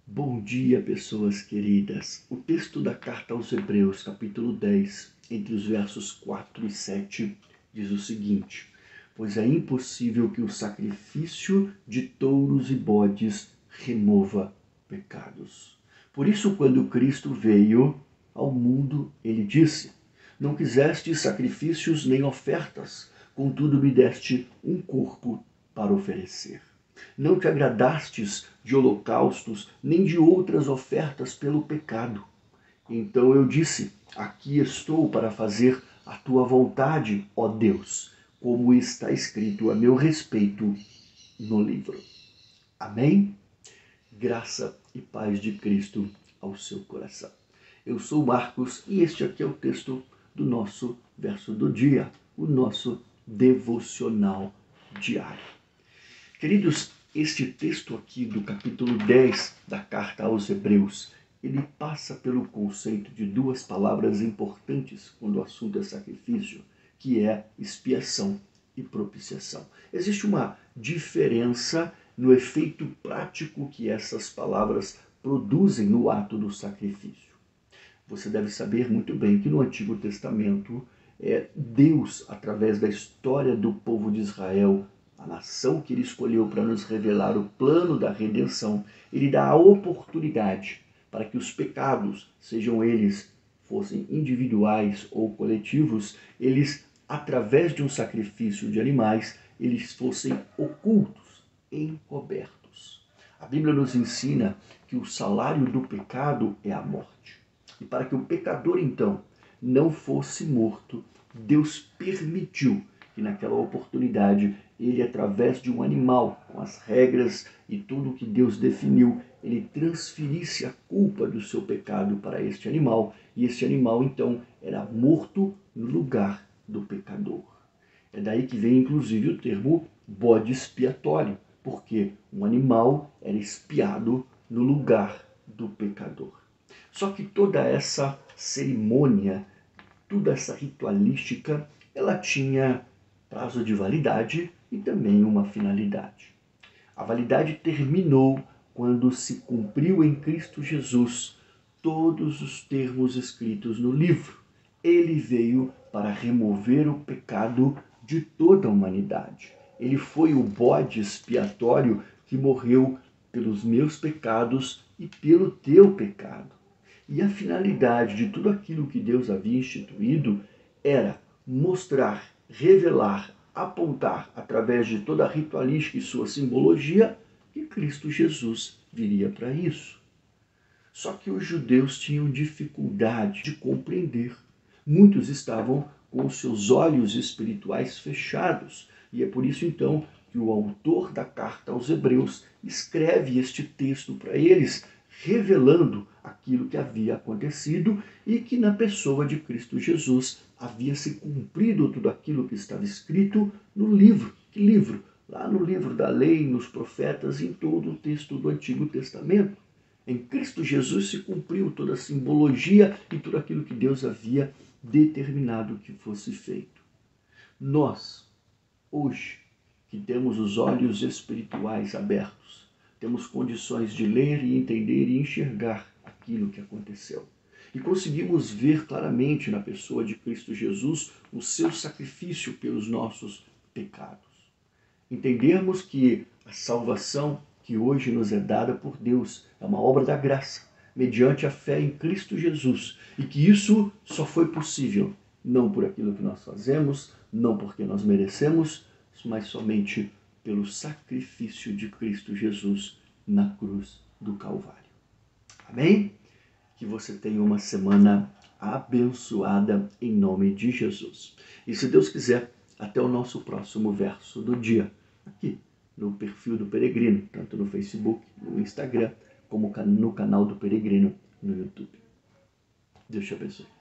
Bom dia, pessoas queridas. O texto da carta aos Hebreus, capítulo 10, entre os versos 4 e 7, diz o seguinte: Pois é impossível que o sacrifício de touros e bodes remova pecados. Por isso, quando Cristo veio ao mundo, ele disse: Não quiseste sacrifícios nem ofertas, contudo me deste um corpo para oferecer. Não te agradastes de holocaustos, nem de outras ofertas pelo pecado. Então eu disse: Aqui estou para fazer a tua vontade, ó Deus, como está escrito a meu respeito no livro. Amém? Graça e paz de Cristo ao seu coração. Eu sou Marcos e este aqui é o texto do nosso verso do dia, o nosso devocional diário. Queridos, este texto aqui do capítulo 10 da carta aos Hebreus, ele passa pelo conceito de duas palavras importantes quando o assunto é sacrifício, que é expiação e propiciação. Existe uma diferença no efeito prático que essas palavras produzem no ato do sacrifício. Você deve saber muito bem que no Antigo Testamento, Deus, através da história do povo de Israel, a nação que ele escolheu para nos revelar o plano da redenção, ele dá a oportunidade para que os pecados, sejam eles fossem individuais ou coletivos, eles, através de um sacrifício de animais, eles fossem ocultos, encobertos. A Bíblia nos ensina que o salário do pecado é a morte. E para que o pecador, então, não fosse morto, Deus permitiu que naquela oportunidade ele, através de um animal, com as regras e tudo o que Deus definiu, ele transferisse a culpa do seu pecado para este animal, e este animal, então, era morto no lugar do pecador. É daí que vem, inclusive, o termo bode expiatório, porque um animal era expiado no lugar do pecador. Só que toda essa cerimônia, toda essa ritualística, ela tinha prazo de validade e também uma finalidade. A validade terminou quando se cumpriu em Cristo Jesus todos os termos escritos no livro. Ele veio para remover o pecado de toda a humanidade. Ele foi o bode expiatório que morreu pelos meus pecados e pelo teu pecado. E a finalidade de tudo aquilo que Deus havia instituído era mostrar, revelar, apontar, através de toda a ritualística e sua simbologia, que Cristo Jesus viria para isso. Só que os judeus tinham dificuldade de compreender. Muitos estavam com os seus olhos espirituais fechados. E é por isso, então, que o autor da carta aos Hebreus escreve este texto para eles, revelando aquilo que havia acontecido e que na pessoa de Cristo Jesus havia se cumprido tudo aquilo que estava escrito no livro. Que livro? Lá no livro da lei, nos profetas, em todo o texto do Antigo Testamento. Em Cristo Jesus se cumpriu toda a simbologia e tudo aquilo que Deus havia determinado que fosse feito. Nós, hoje, que temos os olhos espirituais abertos, temos condições de ler e entender e enxergar aquilo que aconteceu. E conseguimos ver claramente na pessoa de Cristo Jesus o seu sacrifício pelos nossos pecados. Entendermos que a salvação que hoje nos é dada por Deus é uma obra da graça, mediante a fé em Cristo Jesus, e que isso só foi possível, não por aquilo que nós fazemos, não porque nós merecemos, mas somente pelo sacrifício de Cristo Jesus na cruz do Calvário. Amém? Que você tenha uma semana abençoada em nome de Jesus. E se Deus quiser, até o nosso próximo verso do dia, aqui no perfil do Peregrino, tanto no Facebook, no Instagram, como no canal do Peregrino no YouTube. Deus te abençoe.